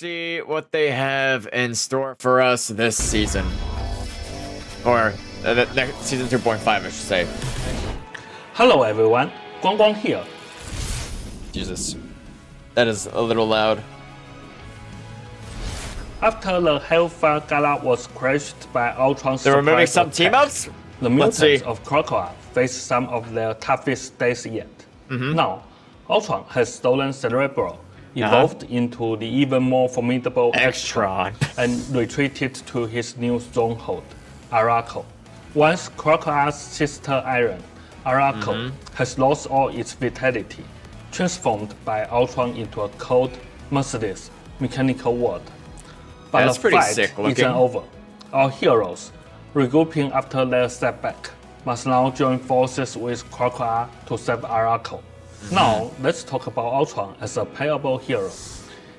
see what they have in store for us this season. Or next season 2.5, I should say. Hello everyone, Guang here. Jesus. That is a little loud. After the Hellfire Gala was crashed by Ultron's They're removing some attack, team-ups? the mutants of Crocodile face some of their toughest days yet. Now, Ultron has stolen Cerebro, evolved into the even more formidable Extron, and retreated to his new stronghold, Arakko. Once Crocodile's sister Iron, Arakko has lost all its vitality, transformed by Ultron into a cold, merciless, mechanical world. But that's the pretty fight sick looking. isn't over. Our heroes, regrouping after their setback, must now join forces with Crocodile to save Arakko. Now, let's talk about Ultron as a playable hero.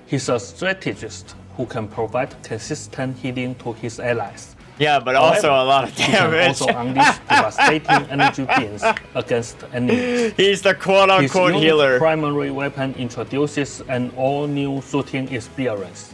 He's a strategist who can provide consistent healing to his allies. Yeah, but also However, a lot of he can damage. also unleash devastating energy beams against enemies. He's the quote-unquote His healer. primary weapon introduces an all-new shooting experience.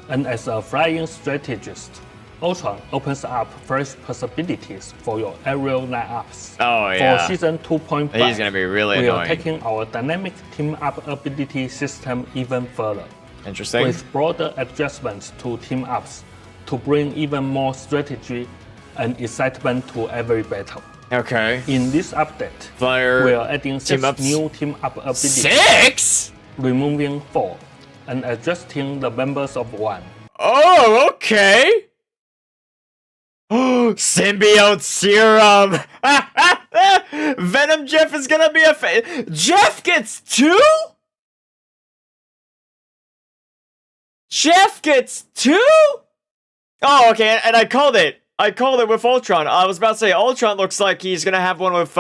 And as a flying strategist, Ultron opens up fresh possibilities for your aerial lineups. Oh, yeah. For season 2.5, He's gonna be really we annoying. are taking our dynamic team-up ability system even further, Interesting. with broader adjustments to team-ups to bring even more strategy and excitement to every battle. Okay. In this update, Flyer we are adding 6 team-ups. new team-up abilities, 6? removing 4, and adjusting the members of 1. Oh, okay. Oh, symbiote serum. Venom Jeff is gonna be a Jeff gets 2? Jeff gets 2? Oh, okay, and I called it. I called it with Ultron. I was about to say Ultron looks like he's gonna have one with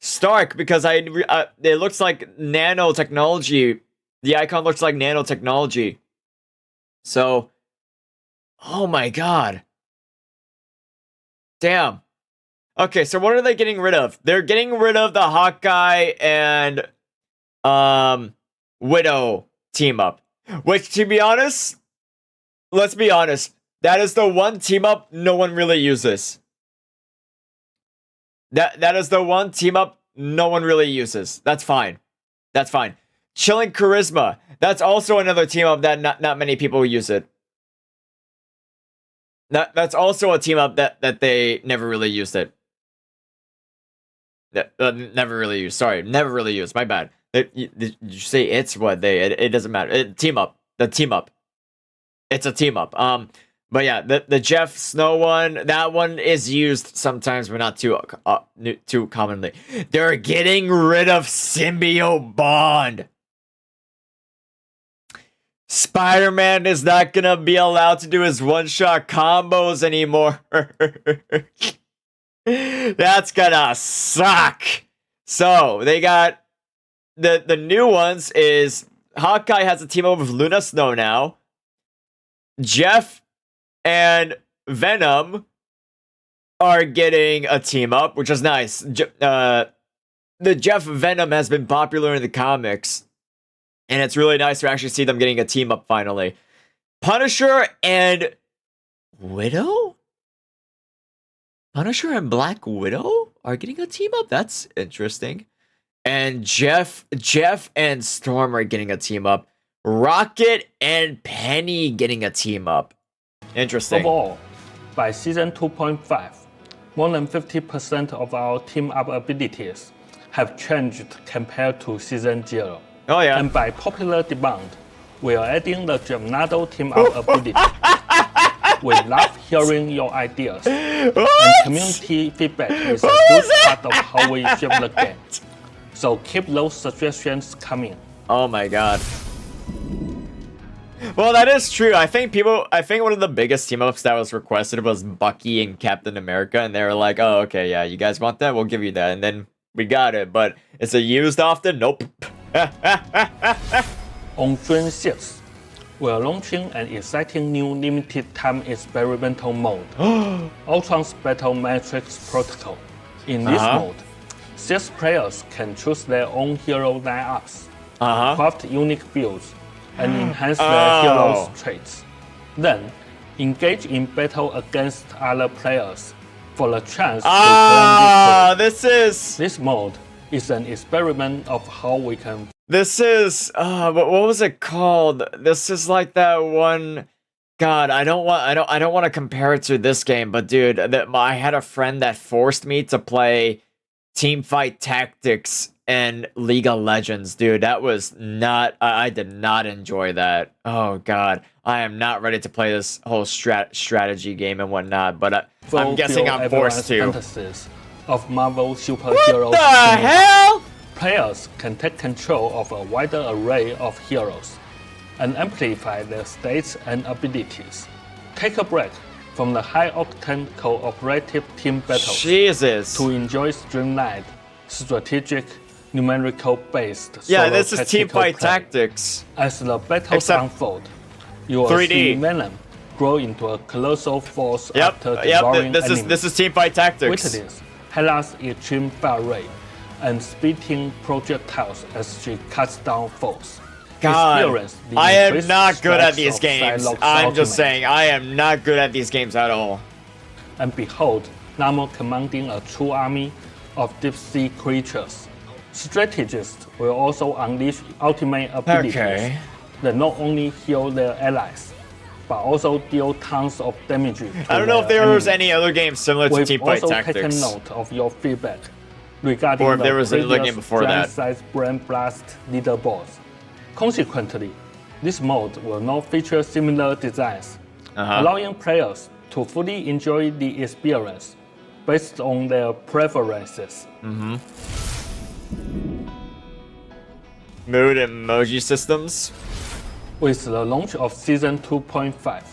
Stark because it looks like nanotechnology. The icon looks like nanotechnology. So, oh my god. Damn. Okay, so what are they getting rid of? They're getting rid of the Hawkeye and Widow team up. Which, to be honest, let's be honest, that is the one team up no one really uses. That is the one team up no one really uses. That's fine. That's fine. Chilling Charisma. That's also another team up that not many people use it. That's also a team up that they never really used it. Never really used. Sorry, never really used. My bad. Did you say it's what they? It doesn't matter. Team up. The team up. It's a team up. But yeah, the Jeff Snow one, that one is used sometimes, but not too commonly. They're getting rid of Symbiote Bond. Spider-Man is not gonna be allowed to do his one-shot combos anymore. That's gonna suck. So they got the new ones is Hawkeye has a team up with Luna Snow now. Jeff and Venom are getting a team up, which is nice. The Jeff Venom has been popular in the comics. And it's really nice to actually see them getting a team up finally. Punisher and Widow? Punisher and Black Widow are getting a team up? That's interesting. And Jeff and Storm are getting a team up. Rocket and Penny getting a team up. Interesting. Overall, by season 2.5, more than 50% of our team up abilities have changed compared to season 0. Oh yeah. And by popular demand, we are adding the Gemnado team-up ability. We love hearing your ideas, and community feedback is a huge part of how we shape the game. So keep those suggestions coming. Oh my god. Well, that is true. I think one of the biggest team-ups that was requested was Bucky and Captain America, and they were like, oh, okay, yeah, you guys want that? We'll give you that. And then we got it, but is it used often? Nope. On June 6th, we are launching an exciting new limited-time experimental mode, Ultron's Battle Matrix Protocol. In this mode, 6 players can choose their own hero lineups, craft unique builds, and enhance their heroes' traits. Then, engage in battle against other players for the chance to claim victory. This mode is an experiment of how we can. This is what was it called? This is like that one. God, I don't want to compare it to this game, but dude, I had a friend that forced me to play Teamfight Tactics and League of Legends, dude. That was not. I did not enjoy that. Oh God, I am not ready to play this whole strategy game and whatnot. But I'm guessing I'm forced to. Fantasies of Marvel superheroes. What the hell? Players can take control of a wider array of heroes and amplify their stats and abilities. Take a break from the high-octane cooperative team battles to enjoy streamlined, strategic, numerical-based this is Teamfight Tactics. As the battles unfold, you will 3D. see Venom grow into a colossal force after devouring this is Teamfight Tactics. Witness Hela's extreme fire rate and spitting projectiles as she cuts down foes. God, I am not good at these games. I'm just saying, I am not good at these games at all. And behold, Namor commanding a true army of deep-sea creatures. Strategists will also unleash ultimate abilities that not only heal their allies, but also deal tons of damage to I don't know if there was any other game similar to Teamfight Tactics. We've also taken note of your feedback regarding or if there was another game before that. Size Brain Blast leaderboards. Consequently, this mode will not feature similar designs, allowing players to fully enjoy the experience based on their preferences. Mood and emoji systems. With the launch of Season 2.5,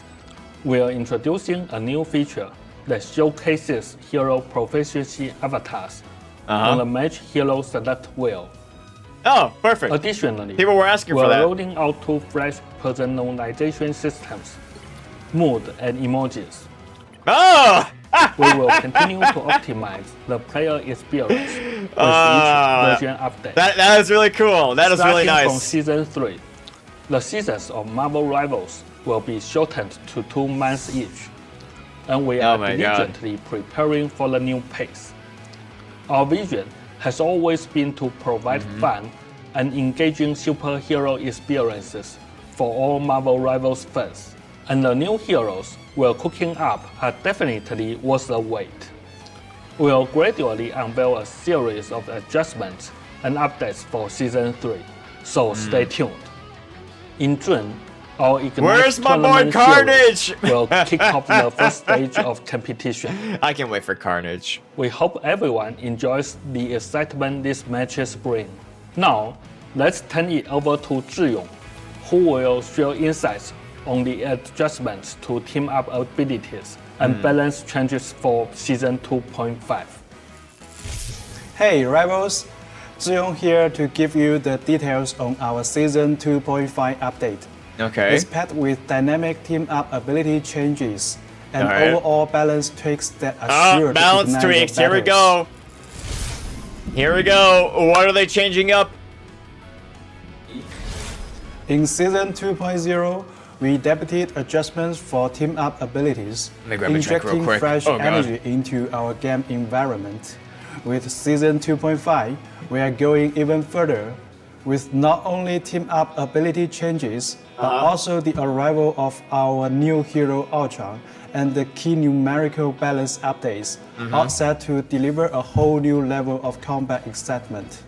we are introducing a new feature that showcases hero proficiency avatars on the Match Hero Select wheel. Oh, perfect. Additionally, people were asking for that. We're rolling out 2 fresh personalization systems, mood and emojis. Oh! We will continue to optimize the player experience with each version update. That is really cool. That is really nice. From Season 3, the seasons of Marvel Rivals will be shortened to 2 months each, and we are diligently preparing for the new pace. Our vision has always been to provide fun and engaging superhero experiences for all Marvel Rivals fans. And the new heroes we're cooking up are definitely worth the wait. We'll gradually unveil a series of adjustments and updates for Season 3, so stay tuned. In June, our Ignite tournament Carnage? will kick off the first stage of competition. I can't wait for Carnage. We hope everyone enjoys the excitement these matches bring. Now, let's turn it over to Zhiyong, who will share insights on the adjustments to team-up abilities and balance changes for Season 2.5. Hey Rivals, Zhiyong here to give you the details on our Season 2.5 update. Okay. It's packed with dynamic team-up ability changes and overall balance tweaks that are sure balance to tweaks. Here we go. Here we go. What are they changing up? In Season 2.0, we debuted adjustments for team-up abilities, injecting fresh energy into our game environment. With Season 2.5, we are going even further, with not only team-up ability changes, but also the arrival of our new hero Ultron and the key numerical balance updates, all set to deliver a whole new level of combat excitement.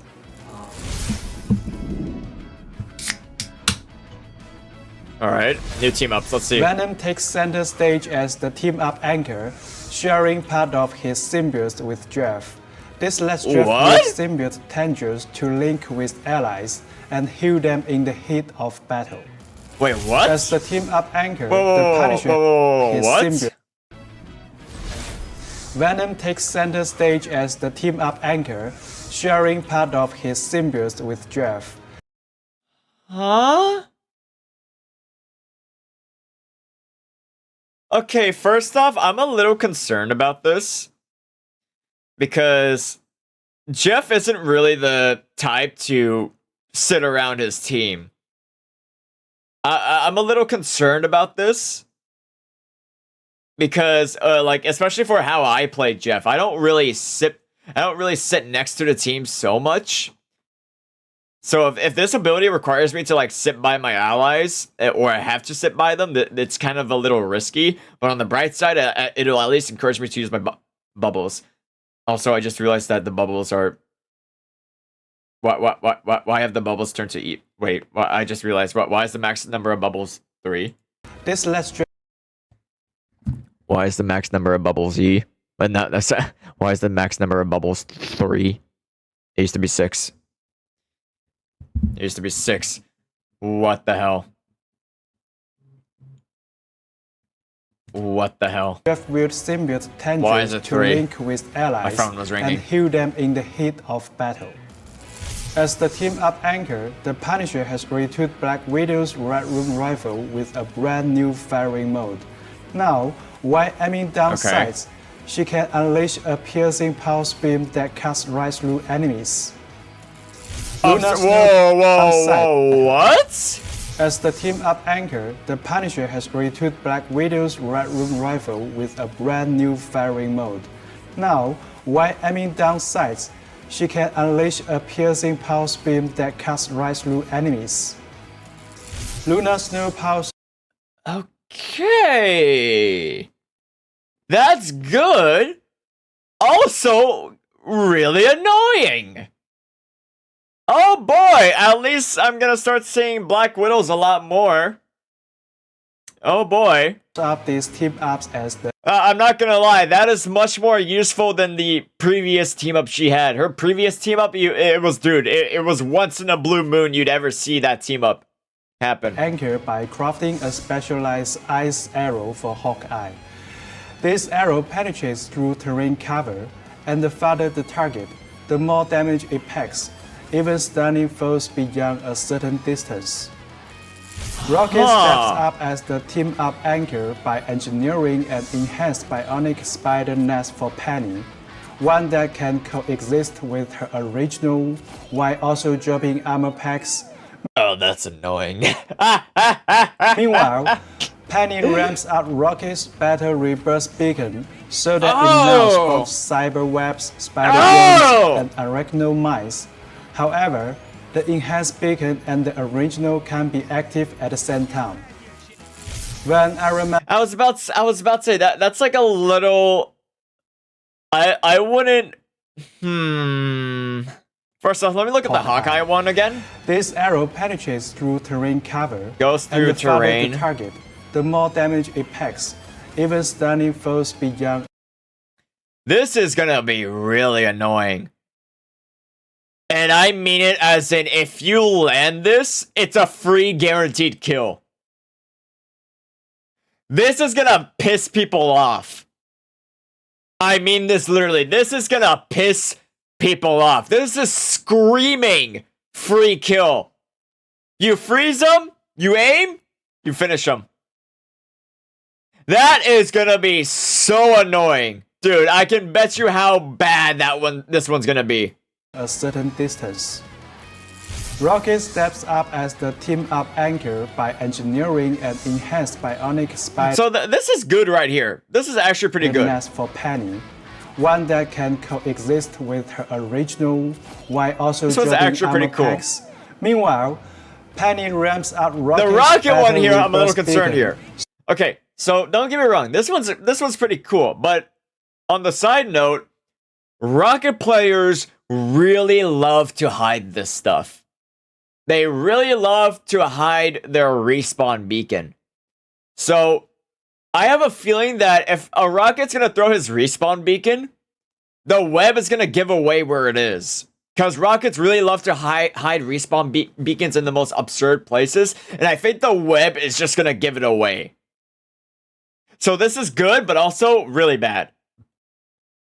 Alright, new team ups, let's see. Venom takes center stage as the team-up anchor, sharing part of his symbiote with Jeff. This lets Jeff use symbiote tendrils to link with allies and heal them in the heat of battle. Wait, what? As the team-up anchor, the Punisher, his symbiote. Venom takes center stage as the team-up anchor, sharing part of his symbiote with Jeff. Huh? Okay, first off, I'm a little concerned about this. Because Jeff isn't really the type to sit around his team. I'm a little concerned about this because, like, especially for how I play Jeff, I don't really sit next to the team so much. So if this ability requires me to like sit by my allies, or I have to sit by them, it's kind of a little risky. But on the bright side, it'll at least encourage me to use my bubbles. Also, I just realized that the bubbles are. Why have the bubbles turned to eat? Wait, I just realized. Why is the max number of bubbles 3? This lets. Why is the max number of bubbles E? But not that's. Why is the max number of bubbles 3? It used to be 6. It used to be 6. What the hell? What the hell? Jeff will symbiote tangent to link with allies My phone was ringing. and heal them in the heat of battle. As the team-up anchor, the Punisher has retooled Black Widow's Red Room rifle with a brand new firing mode. Now, while aiming down sights, she can unleash a piercing pulse beam that cuts right through enemies. Whoa, what? As the team-up anchor, the Punisher has retooled Black Widow's Red Room rifle with a brand new firing mode. Now, while aiming down sights, she can unleash a piercing pulse beam that cuts right through enemies. Lunar Snow Pulse. Okay. That's good. Also, really annoying. Oh boy, at least I'm gonna start seeing Black Widows a lot more. Oh boy. Up these team-ups as the I'm not gonna lie, that is much more useful than the previous team-up she had. Her previous team-up, it was once in a blue moon you'd ever see that team-up happen. Anchor by crafting a specialized ice arrow for Hawkeye. This arrow penetrates through terrain cover, and the farther the target, the more damage it packs, even stunning foes beyond a certain distance. Rocket steps up as the team-up anchor by engineering an enhanced bionic spider nest for Penny, one that can coexist with her original while also dropping armor packs. Oh, that's annoying. Meanwhile, Penny ramps up Rocket's battle reburst beacon so that it now spawns cyber webs, spider worms, and arachno mice. However, the enhanced beacon and the original can be active at the same time. When I was about to say that's like a little. I wouldn't. First off, let me look at the Hawkeye one again. This arrow penetrates through terrain cover. Goes through and the terrain. The target, the more damage it packs, even stunning foes beyond. This is gonna be really annoying. And I mean it as in, if you land this, it's a free guaranteed kill. This is gonna piss people off. I mean this literally. This is gonna piss people off. This is screaming free kill. You freeze them, you aim, you finish them. That is gonna be so annoying. Dude, I can bet you how bad this one's gonna be. A certain distance. Rocket steps up as the team-up anchor by engineering an enhanced bionic spider. So this is good right here. This is actually pretty good. Nest for Penny, one that can coexist with her original while also dropping actually pretty cool. packs. Meanwhile, Penny ramps up Rocket's the rocket one here, I'm a little beacon. concerned here. Okay, so don't get me wrong. This one's pretty cool, but on the side note, Rocket players really love to hide this stuff. They really love to hide their respawn beacon. So I have a feeling that if a Rocket's gonna throw his respawn beacon, the web is gonna give away where it is. Because Rockets really love to hide respawn beacons in the most absurd places, and I think the web is just gonna give it away. So this is good, but also really bad.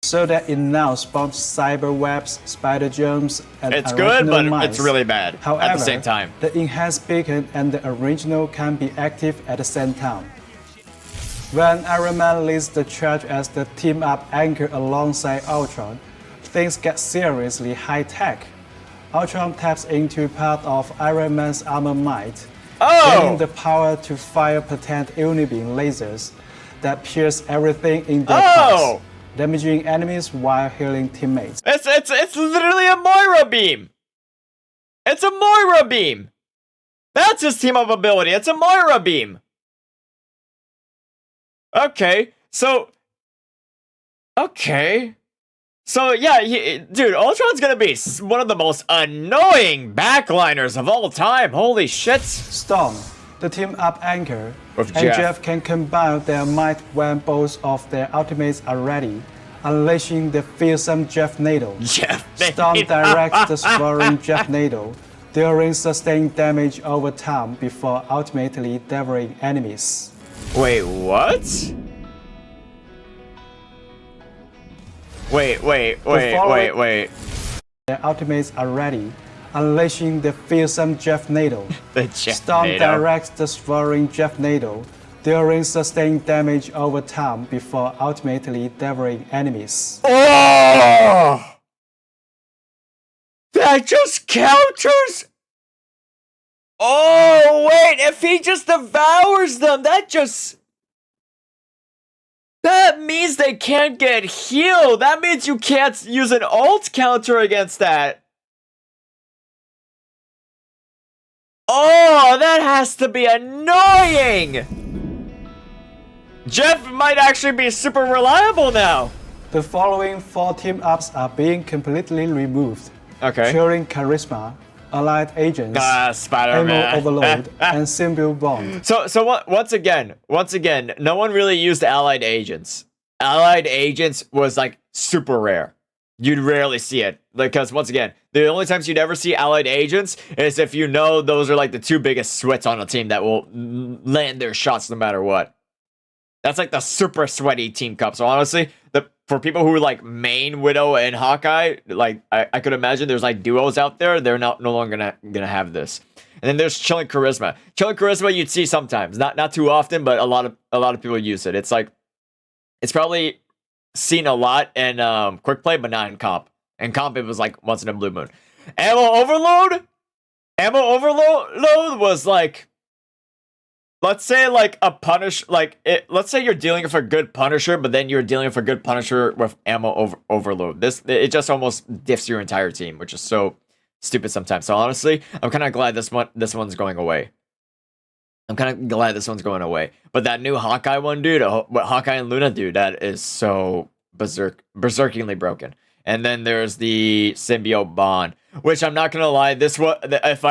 So that it now spawns cyber webs, spider germs, and it's good, but mice. it's really bad However, at the same time. The enhanced beacon and the original can be active at the same time. When Iron Man leads the charge as the team-up anchor alongside Ultron, things get seriously high-tech. Ultron taps into part of Iron Man's armor might, gaining the power to fire potent unibeam lasers that pierce everything in their path, damaging enemies while healing teammates. It's literally a Moira beam. It's a Moira beam. That's his team up ability. It's a Moira beam. Okay, so yeah, dude, Ultron's gonna be one of the most annoying backliners of all time. Holy shit. Storm, the team up anchor, With and Jeff. Jeff can combine their might when both of their ultimates are ready, unleashing the fearsome Jeff Nado. Storm directs the soaring Jeff Nado, dealing sustained damage over time before ultimately devouring enemies. Wait, what? Wait. Their ultimates are ready, unleashing the fearsome Jeff Nado. The Jeff Storm Nado. directs the soaring Jeff Nado, dealing sustained damage over time before ultimately devouring enemies. Oh! That just counters? Oh, wait, if he just devours them, that means they can't get healed. That means you can't use an ult counter against that. Oh, that has to be annoying. Jeff might actually be super reliable now. The following 4 team-ups are being completely removed. Okay. Curing Charisma, Allied Agents, Spider-Man. Ammo Overload, and Symbiote Bond. So once again, no one really used Allied Agents. Allied Agents was like super rare. You'd rarely see it because once again, the only times you'd ever see Allied Agents is if you know those are like the 2 biggest sweats on a team that will land their shots no matter what. That's like the super sweaty team cup. So honestly, for people who like main Widow and Hawkeye, like I could imagine there's like duos out there. They're no longer gonna have this. And then there's Chilling Charisma. Chilling Charisma you'd see sometimes, not too often, but a lot of people use it. It's like it's probably seen a lot in quick play, but not in comp. In comp, it was like once in a blue moon. Ammo Overload was like, let's say like a punish, let's say you're dealing with a good Punisher, but then you're dealing with a good Punisher with ammo overload. It just almost diffs your entire team, which is so stupid sometimes. So honestly, I'm kind of glad this one's going away. But that new Hawkeye one, dude, Hawkeye and Luna, dude, that is so berserkingly broken. And then there's the Symbiote Bond, which I'm not gonna lie, this one, if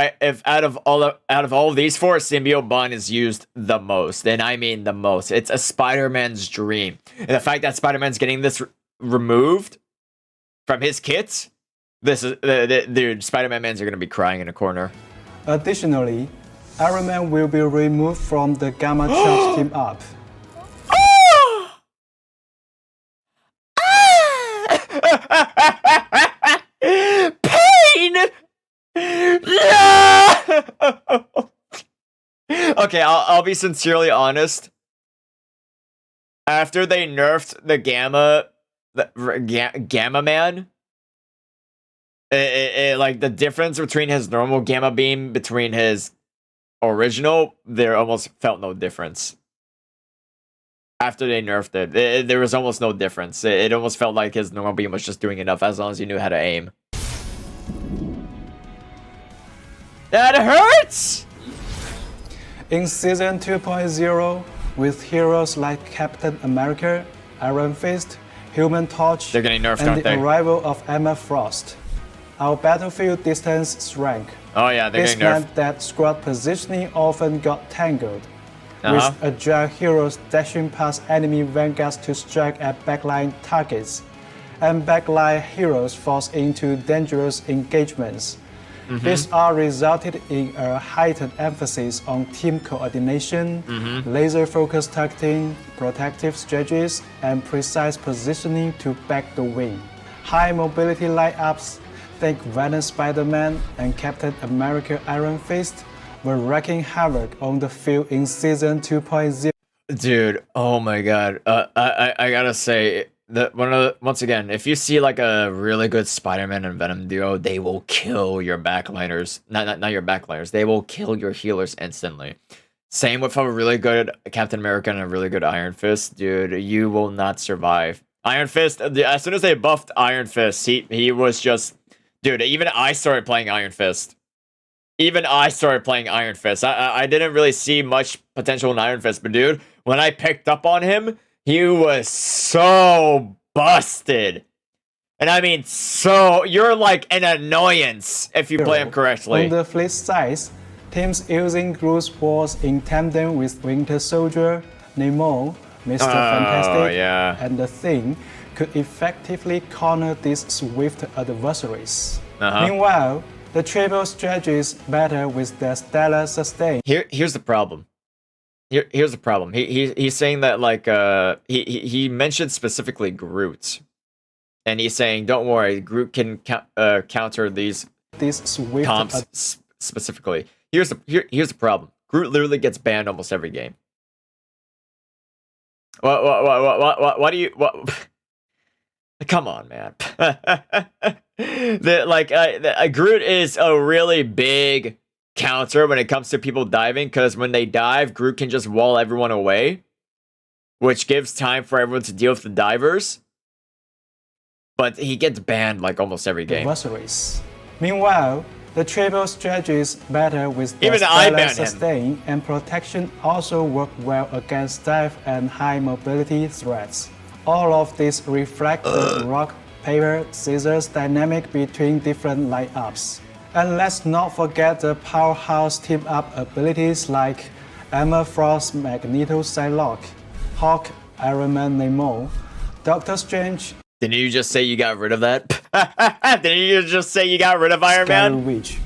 out of all of these 4, Symbiote Bond is used the most, and I mean the most. It's a Spider-Man's dream, and the fact that Spider-Man's getting this removed from his kits, this is dude. Spider-Man mans are gonna be crying in a corner. Additionally, Iron Man will be removed from the Gamma Charge team up. Pain! No! Okay, I'll be sincerely honest. After they nerfed the Gamma Man, like the difference between his normal Gamma Beam between his original, there almost felt no difference. After they nerfed it, there was almost no difference. It almost felt like his normal beam was just doing enough as long as you knew how to aim. That hurts! In Season 2.0, with heroes like Captain America, Iron Fist, Human Torch, they're getting nerfed, and the arrival of Emma Frost, our battlefield distance shrank. Oh yeah, they're getting nerfed. This meant that squad positioning often got tangled, with agile heroes dashing past enemy vanguards to strike at backline targets, and backline heroes forced into dangerous engagements. This all resulted in a heightened emphasis on team coordination, laser-focused targeting, protective strategies, and precise positioning to back the wing. High mobility lineups, think Venom Spider-Man and Captain America Iron Fist, were wreaking havoc on the field in Season 2.0. Dude, oh my god. I gotta say, once again, if you see like a really good Spider-Man and Venom duo, they will kill your backliners. Not your backliners. They will kill your healers instantly. Same with a really good Captain America and a really good Iron Fist, dude. You will not survive. Iron Fist. As soon as they buffed Iron Fist, he was just, dude. Even I started playing Iron Fist. I didn't really see much potential in Iron Fist, but dude, when I picked up on him, he was so busted. And I mean, so you're like an annoyance if you play him correctly. On the flip side, teams using Groot's Force in tandem with Winter Soldier, Namor, Mr. Fantastic, and The Thing could effectively corner these swift adversaries. Meanwhile, the triple strategy is better with their stellar sustain. Here's the problem. Here's the problem. He's saying that like he mentioned specifically Groot, and he's saying don't worry, Groot can counter these swift comps specifically. Here's the problem. Groot literally gets banned almost every game. What do you what? Come on, man. Groot is a really big counter when it comes to people diving, because when they dive, Groot can just wall everyone away, which gives time for everyone to deal with the divers. But he gets banned like almost every game. Meanwhile, the triple strategy is better with the stellar sustain and protection also work well against dive and high mobility threats. All of this reflect the rock, paper, scissors dynamic between different lineups. And let's not forget the powerhouse team-up abilities like Emma Frost, Magneto, Psylocke, Hulk, Iron Man, Namor, Doctor Strange. Didn't you just say you got rid of that? Didn't you just say you got rid of Iron Man? Witch,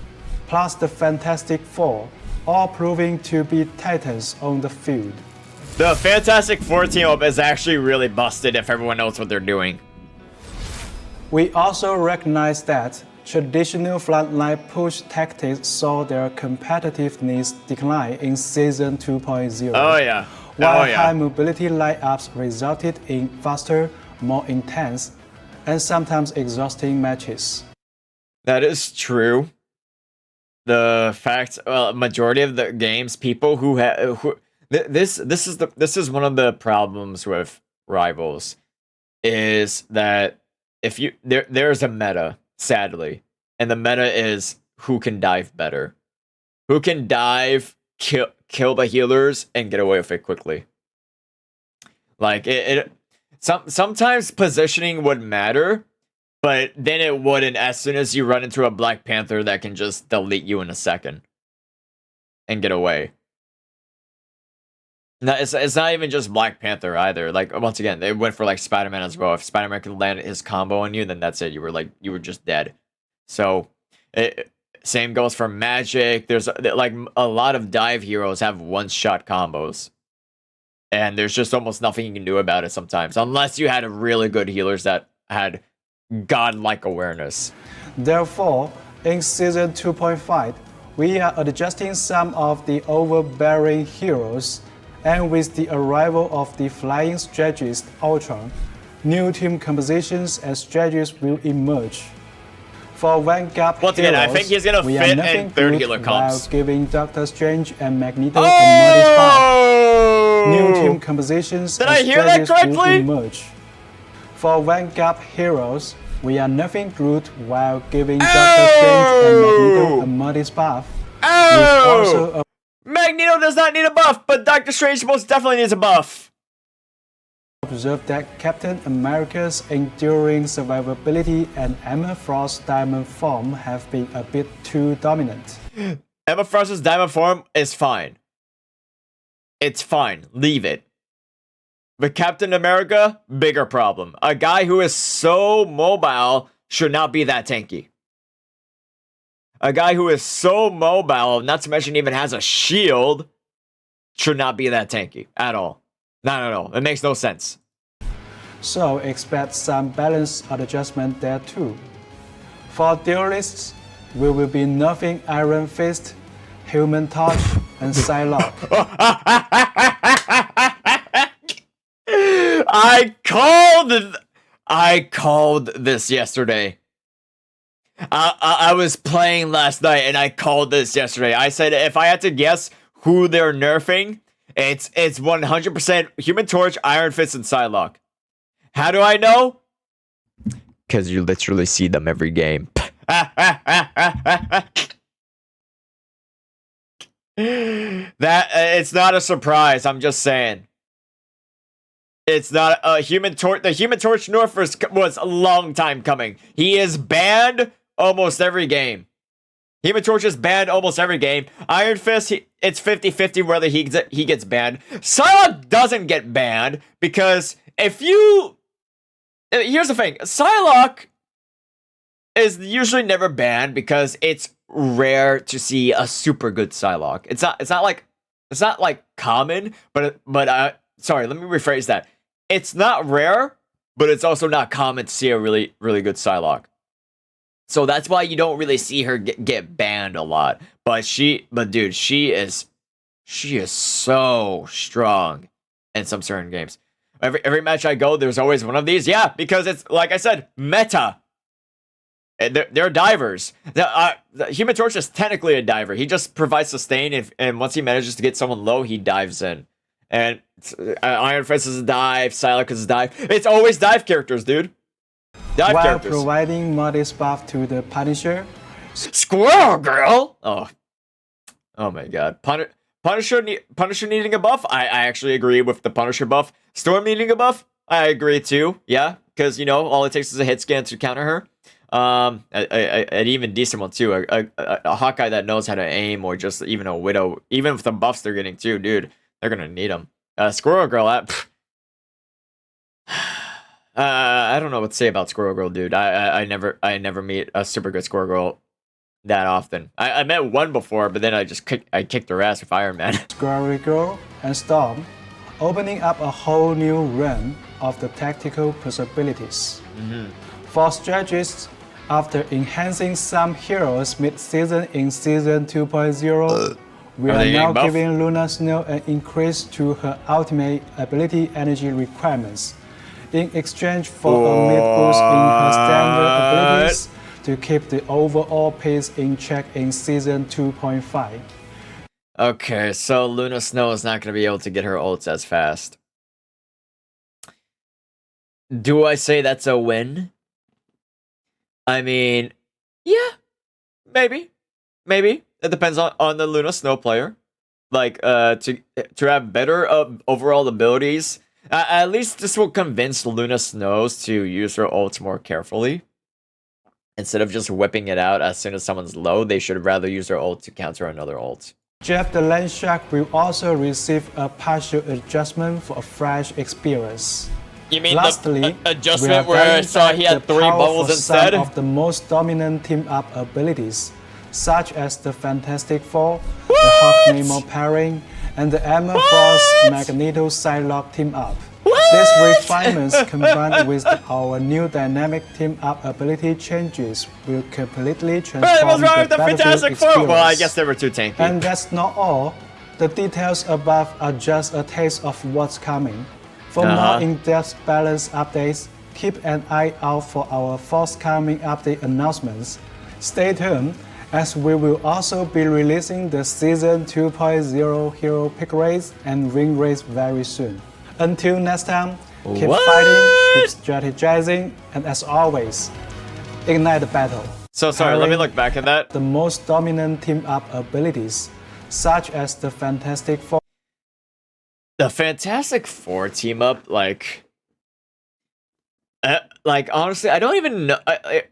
plus the Fantastic Four, all proving to be titans on the field. The Fantastic Four team-up is actually really busted if everyone knows what they're doing. We also recognize that traditional frontline push tactics saw their competitiveness decline in Season 2.0. Oh yeah. While high mobility lineups resulted in faster, more intense, and sometimes exhausting matches. That is true. The fact, majority of the games, people who this is one of the problems with Rivals, is that if you there's a meta, sadly, and the meta is who can dive better, who can dive, kill the healers, and get away with it quickly. Like sometimes positioning would matter, but then it wouldn't as soon as you run into a Black Panther that can just delete you in a second and get away. No, it's not even just Black Panther either. Like, once again, they went for like Spider-Man as well. If Spider-Man could land his combo on you, then that's it. You were just dead. So, same goes for Magic. There's like a lot of dive heroes have one-shot combos, and there's just almost nothing you can do about it sometimes, unless you had really good healers that had godlike awareness. Therefore, in Season 2.5, we are adjusting some of the overbearing heroes. And with the arrival of the flying strategist Ultron, new team compositions and strategies will emerge. For Vanguard once again, I think he's gonna fit in third healer comps. While giving Doctor Strange and Magneto a muddy spot. New team compositions and strategies will emerge. For Vanguard heroes, we are nerfing Groot while giving Doctor Strange and Magneto a muddy spot. Magneto does not need a buff, but Doctor Strange most definitely needs a buff. Observe that Captain America's enduring survivability and Emma Frost's diamond form have been a bit too dominant. Emma Frost's diamond form is fine. It's fine. Leave it. But Captain America, bigger problem. A guy who is so mobile should not be that tanky. A guy who is so mobile, not to mention even has a shield, should not be that tanky at all. No. It makes no sense. So expect some balance adjustment there too. For duelists, we will be nerfing Iron Fist, Human Torch, and Psylocke. I called this yesterday. I was playing last night and I called this yesterday. I said if I had to guess who they're nerfing, it's 100% Human Torch, Iron Fist, and Psylocke. How do I know? Because you literally see them every game. That it's not a surprise. I'm just saying. It's not a Human Torch. The Human Torch nerf was a long time coming. He is banned almost every game. Human Torch is banned almost every game. Iron Fist, it's 50-50 whether he gets banned. Psylocke doesn't get banned because if you... Here's the thing. Psylocke is usually never banned because it's rare to see a super good Psylocke. It's not like common, but sorry, let me rephrase that. It's not rare, but it's also not common to see a really, really good Psylocke. So that's why you don't really see her get banned a lot. But dude, she is so strong in some certain games. Every match I go, there's always one of these. Yeah, because it's, like I said, meta. They're divers. The Human Torch is technically a diver. He just provides sustain, and once he manages to get someone low, he dives in. And Iron Fist is a dive, Psylocke is a dive. It's always dive characters, dude. Dive While characters. providing modest buff to the Punisher. Squirrel Girl! Oh my god. Punisher needing a buff? I actually agree with the Punisher buff. Storm needing a buff? I agree too. Yeah, because, you know, all it takes is a hit scan to counter her. An even decent one too. A Hawkeye that knows how to aim, or just even a Widow. Even with the buffs they're getting too, dude. They're gonna need them. Squirrel Girl, I don't know what to say about Squirrel Girl, dude. I never meet a super good Squirrel Girl that often. I met one before, but then I kicked her ass with Iron Man. Squirrel Girl and Storm, opening up a whole new realm of the tactical possibilities. For strategists, after enhancing some heroes mid-season in Season 2.0, we are now giving Luna Snow an increase to her ultimate ability energy requirements in exchange for a mid-boost in her standard abilities to keep the overall pace in check in Season 2.5. Okay, so Luna Snow is not going to be able to get her ults as fast. Do I say that's a win? I mean, yeah, maybe. It depends on the Luna Snow player. Like, to have better overall abilities. At least this will convince Luna Snows to use her ults more carefully. Instead of just whipping it out as soon as someone's low, they should rather use their ult to counter another ult. Jeff the Land Shark will also receive a partial adjustment for a fresh experience. You mean Lastly, the adjustment where I saw he had 3 bubbles instead? Some of the most dominant team-up abilities, such as the Fantastic Four, the Hawk Nemo pairing, and the Emma Frost Magneto Psylocke team-up. These refinements combined with our new dynamic team-up ability changes will completely transform the Battlefield experience. Well, I guess they were too tanky. And that's not all. The details above are just a taste of what's coming. For more in-depth balance updates, keep an eye out for our forthcoming update announcements. Stay tuned, as we will also be releasing the Season 2.0 hero pick race and win race very soon. Until next time, keep fighting, keep strategizing, and as always, ignite the battle. So sorry, let me look back at that. The most dominant team-up abilities, such as the Fantastic Four. The Fantastic Four team up, like honestly, I don't even know.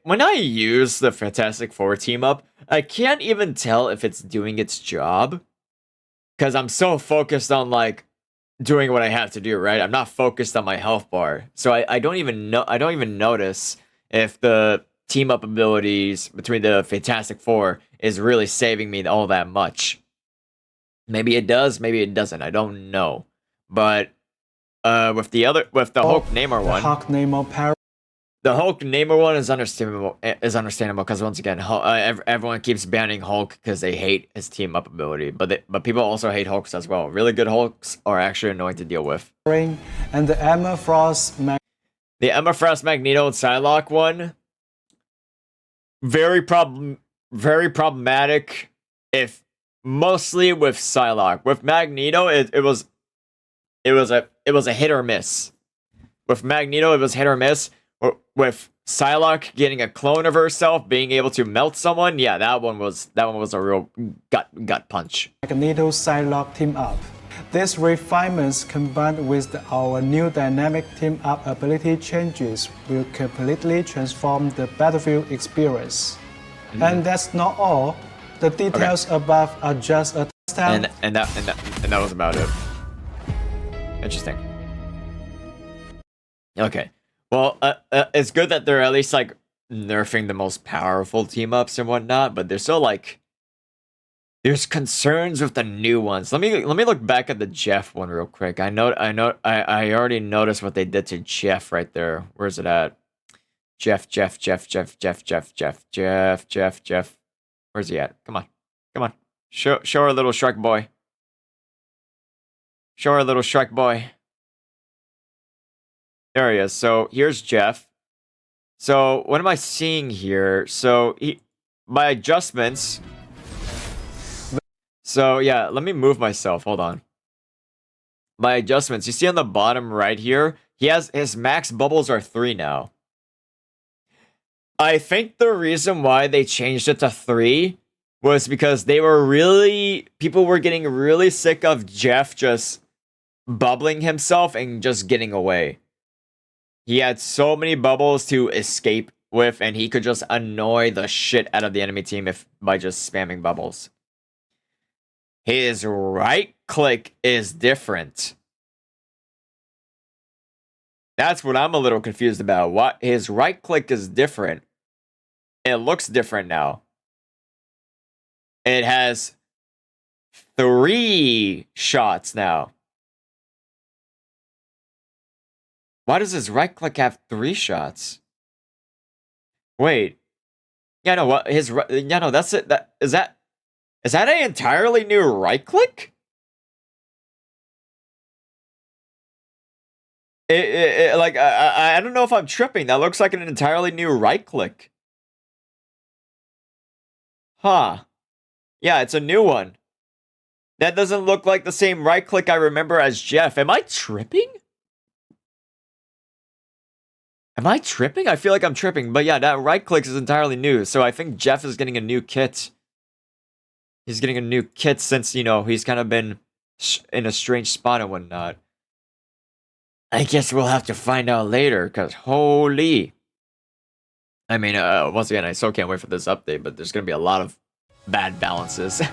When I use the Fantastic Four team up, I can't even tell if it's doing its job, because I'm so focused on like doing what I have to do. Right, I'm not focused on my health bar, so I don't even know. I don't even notice if the team up abilities between the Fantastic Four is really saving me all that much. Maybe it does, maybe it doesn't. I don't know. But with the Hulk Namor one, Hulk Namor pair. The Hulk Namor one is understandable. Because once again, everyone keeps banning Hulk because they hate his team up ability. But people also hate Hulks as well. Really good Hulks are actually annoying to deal with. And the Emma Frost. The Emma-Frost, Magneto, and Psylocke one, very problematic. If mostly with Psylocke, with Magneto, it was a hit or miss. With Magneto, it was hit or miss. With Psylocke getting a clone of herself, being able to melt someone, yeah, that one was a real gut punch. Magneto Psylocke team up. These refinements combined with our new dynamic team-up ability changes will completely transform the battlefield experience. And that's not all. The details above are just a test. And that was about it. Interesting. Okay. Well, it's good that they're at least like nerfing the most powerful team-ups and whatnot, but they're still like, there's concerns with the new ones. Let me look back at the Jeff one real quick. I already noticed what they did to Jeff right there. Where's it at? Jeff. Where's he at? Come on. Show our little Shrek boy. Show our little Shrek boy. There he is. So here's Jeff. So what am I seeing here? So my adjustments. So yeah, let me move myself. Hold on. My adjustments. You see on the bottom right here, his max bubbles are 3 now. I think the reason why they changed it to 3 was because people were getting really sick of Jeff just bubbling himself and just getting away. He had so many bubbles to escape with, and he could just annoy the shit out of the enemy team by just spamming bubbles. His right click is different. That's what I'm a little confused about. What his right click is different. It looks different now. It has 3 shots now. Why does his right click have 3 shots? Wait. Yeah, no, what that's it. Is that an entirely new right click? Like I don't know if I'm tripping. That looks like an entirely new right click. Huh. Yeah, it's a new one. That doesn't look like the same right click I remember as Jeff. Am I tripping? I feel like I'm tripping. But yeah, that right click is entirely new. So I think Jeff is getting a new kit. He's getting a new kit since, he's kind of been in a strange spot and whatnot. I guess we'll have to find out later, because holy. I mean, once again, I still can't wait for this update, but there's going to be a lot of bad balances.